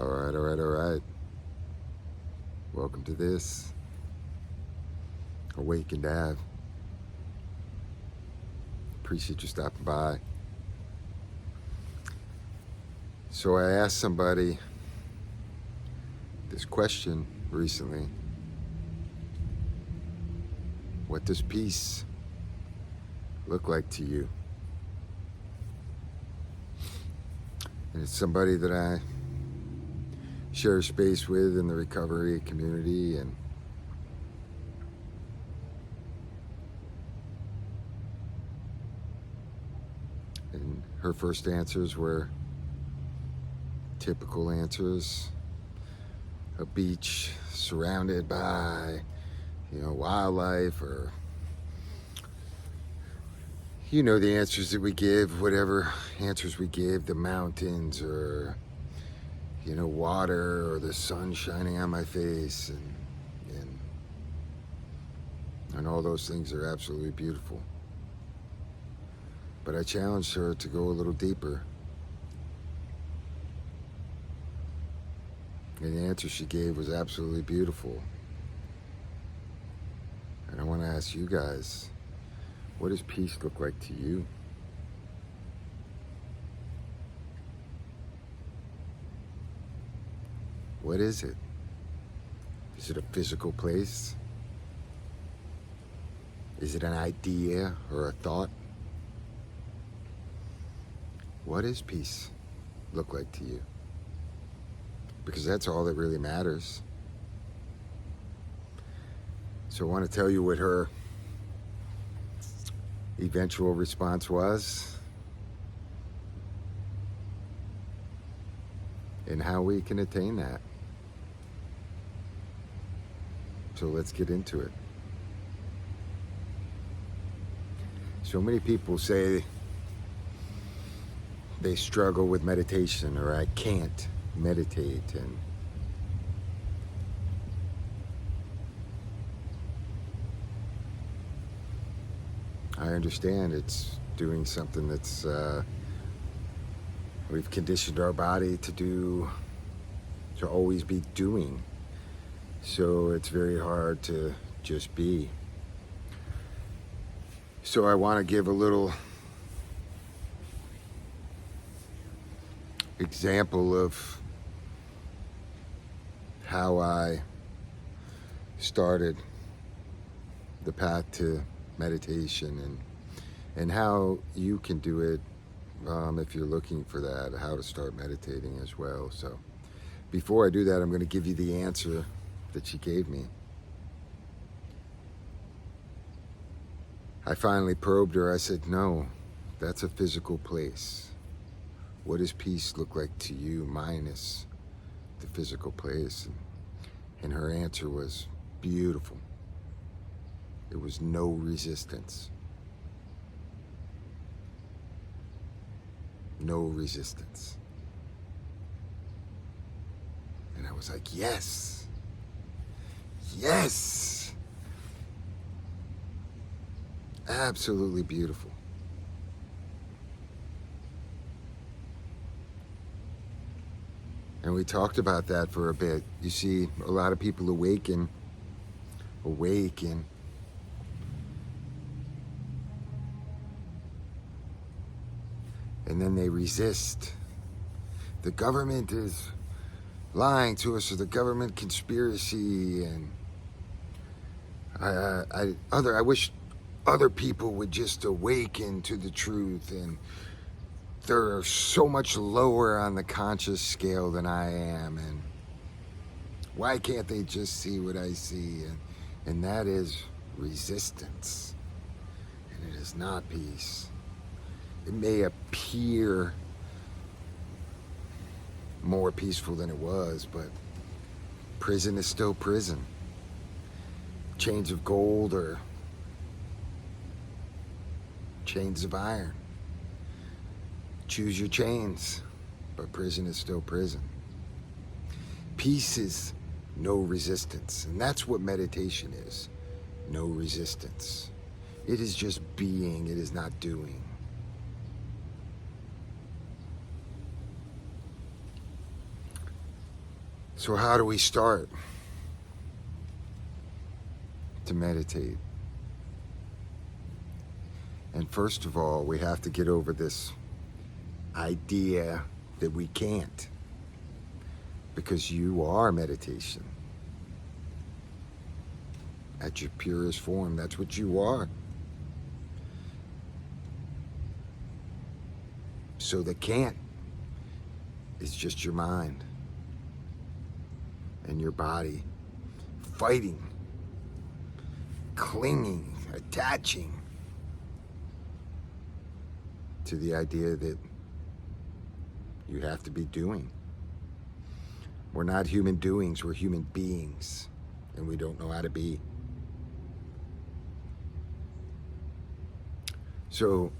All right, all right, all right. Welcome to this Awakened Ave. Appreciate you stopping by. So I asked somebody this question recently. What does peace look like to you? And it's somebody that I share space with in the recovery community, and her first answers were typical answers: a beach surrounded by wildlife, or the answers that we give, whatever answers we give, the mountains, or water, or the sun shining on my face, and all those things are absolutely beautiful. But I challenged her to go a little deeper. And the answer she gave was absolutely beautiful. And I want to ask you guys, what does peace look like to you? What is it? Is it a physical place? Is it an idea or a thought? What does peace look like to you? Because that's all that really matters. So I want to tell you what her eventual response was, and how we can attain that. So let's get into it. So many people say they struggle with meditation, or I can't meditate, and I understand it's doing something that's we've conditioned our body to do, to always be doing. So it's very hard to just be. So I want to give a little example of how I started the path to meditation, and how you can do it if you're looking for that, how to start meditating as well. So before I do that, I'm going to give you the answer that she gave me. I finally probed her. I said, no, that's a physical place. What does peace look like to you minus the physical place? And her answer was beautiful. There was no resistance. No resistance. And I was like, yes. Yes. Absolutely beautiful. And we talked about that for a bit. You see, a lot of people awaken, and then they resist. The government is lying to us, or the government conspiracy, and I wish other people would just awaken to the truth, and they're so much lower on the conscious scale than I am, and why can't they just see what I see? And that is resistance, and it is not peace. It may appear more peaceful than it was, but prison is still prison. Chains of gold or chains of iron. Choose your chains, but prison is still prison. Peace is no resistance, and that's what meditation is. No resistance. It is just being, it is not doing. So how do we start to meditate? And first of all, we have to get over this idea that we can't, because you are meditation. At your purest form, that's what you are. So the can't is just your mind and your body fighting, clinging, attaching to the idea that you have to be doing. We're not human doings, we're human beings, and we don't know how to be. So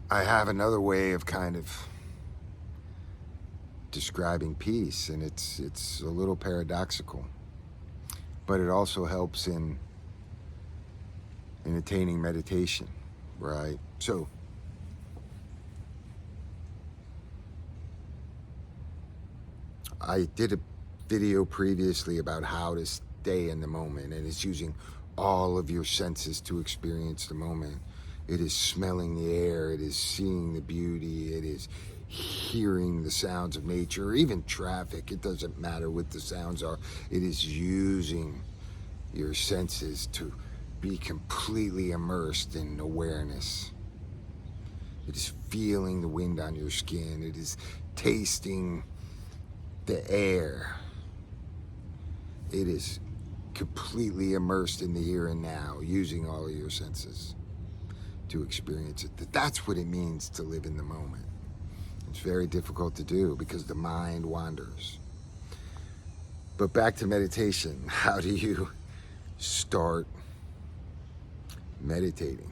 I have another way of kind of describing peace, and it's a little paradoxical, but it also helps in attaining meditation, right? So I did a video previously about how to stay in the moment, and it's using all of your senses to experience the moment. It is smelling the air, it is seeing the beauty, it is hearing the sounds of nature, or even traffic. It doesn't matter what the sounds are. It is using your senses to be completely immersed in awareness. It is feeling the wind on your skin. It is tasting the air. It is completely immersed in the here and now, using all of your senses to experience it. That's what it means to live in the moment. It's very difficult to do because the mind wanders. But back to meditation. How do you start meditating?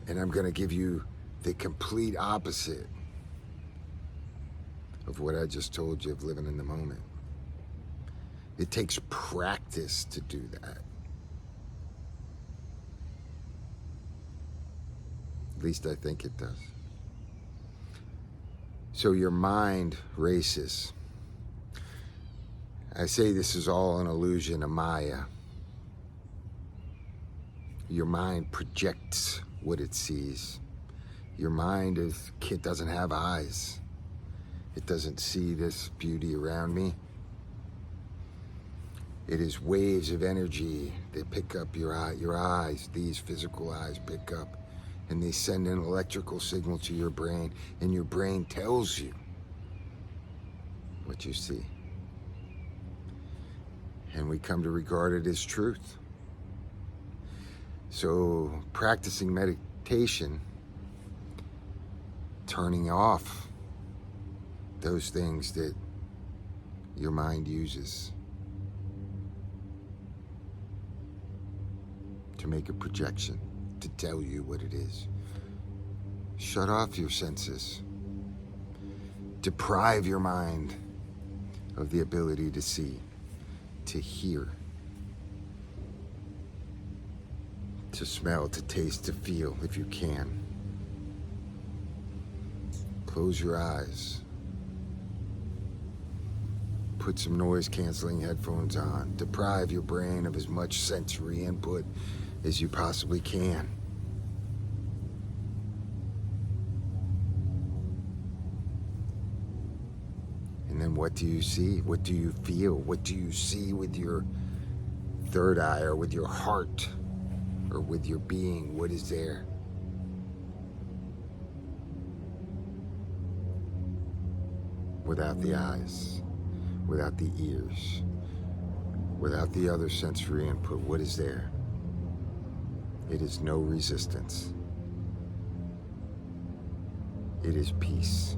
And I'm going to give you the complete opposite of what I just told you of living in the moment. It takes practice to do that. At least I think it does. So your mind races. I say this is all an illusion, a maya. Your mind projects what it sees. Your mind doesn't have eyes. It doesn't see this beauty around me. It is waves of energy that pick up your eyes. These physical eyes pick up, and they send an electrical signal to your brain, and your brain tells you what you see. And we come to regard it as truth. So practicing meditation, turning off those things that your mind uses to make a projection, to tell you what it is. Shut off your senses. Deprive your mind of the ability to see, to hear, to smell, to taste, to feel, if you can. Close your eyes. Put some noise-canceling headphones on. Deprive your brain of as much sensory input as you possibly can. And then what do you see? What do you feel? What do you see with your third eye, or with your heart, or with your being? What is there? Without the eyes, without the ears, without the other sensory input, what is there? It is no resistance. It is peace.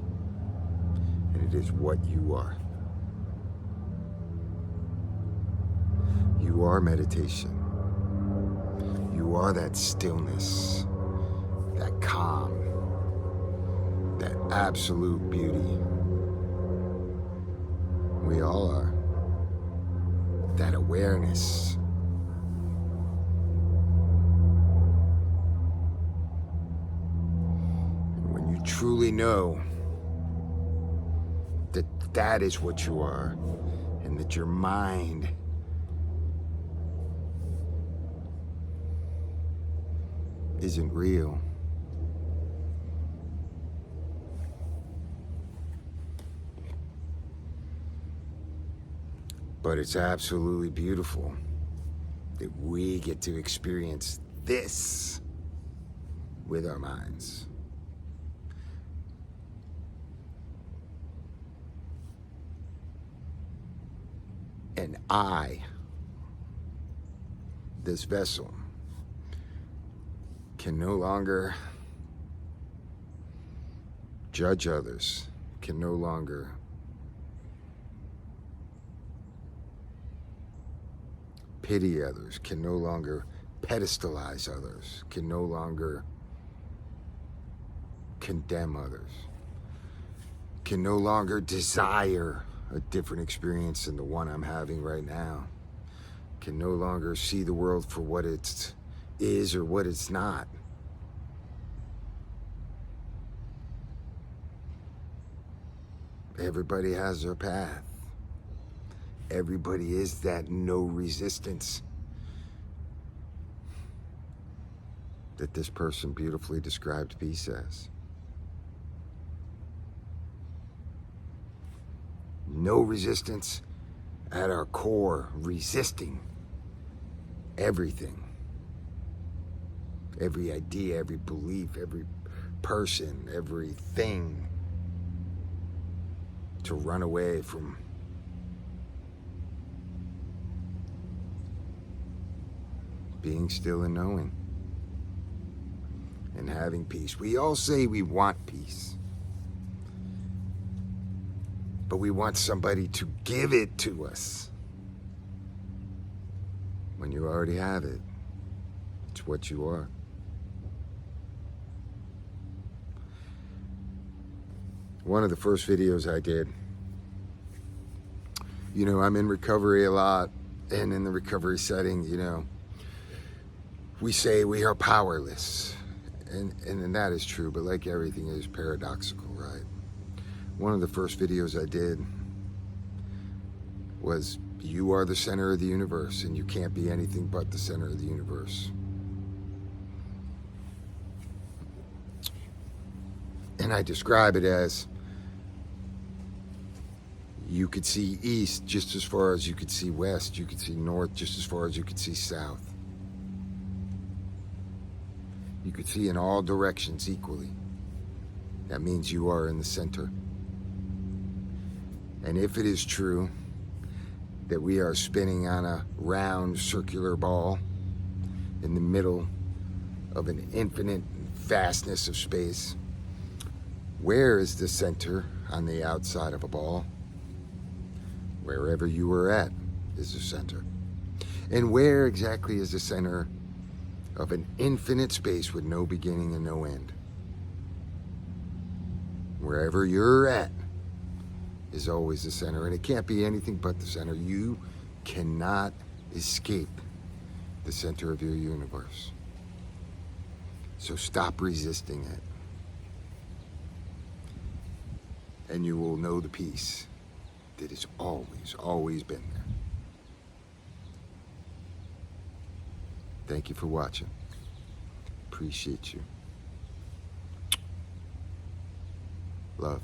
And it is what you are. You are meditation. You are that stillness, that calm, that absolute beauty. We all are. That awareness. And when you truly know that that is what you are, and that your mind isn't real. But it's absolutely beautiful that we get to experience this with our minds. And I, this vessel, can no longer judge others, can no longer pity others, can no longer pedestalize others, can no longer condemn others, can no longer desire a different experience than the one I'm having right now, can no longer see the world for what it is or what it's not. Everybody has their path. Everybody is that no resistance that this person beautifully described peace as. No resistance at our core, resisting everything. Every idea, every belief, every person, everything, to run away from being still and knowing and having peace. We all say we want peace, but we want somebody to give it to us. When you already have it, it's what you are. One of the first videos I did, you know, I'm in recovery a lot, and in the recovery setting, you know, we say we are powerless, and that is true, but like everything is paradoxical, right? One of the first videos I did was, you are the center of the universe, and you can't be anything but the center of the universe. And I describe it as, you could see east just as far as you could see west. You could see north just as far as you could see south. You could see in all directions equally. That means you are in the center. And if it is true that we are spinning on a round circular ball in the middle of an infinite vastness of space, where is the center on the outside of a ball? Wherever you are at is the center. And where exactly is the center of an infinite space with no beginning and no end? Wherever you're at is always the center, and it can't be anything but the center. You cannot escape the center of your universe. So stop resisting it, and you will know the peace that has always, always been there. Thank you for watching. Appreciate you. Love.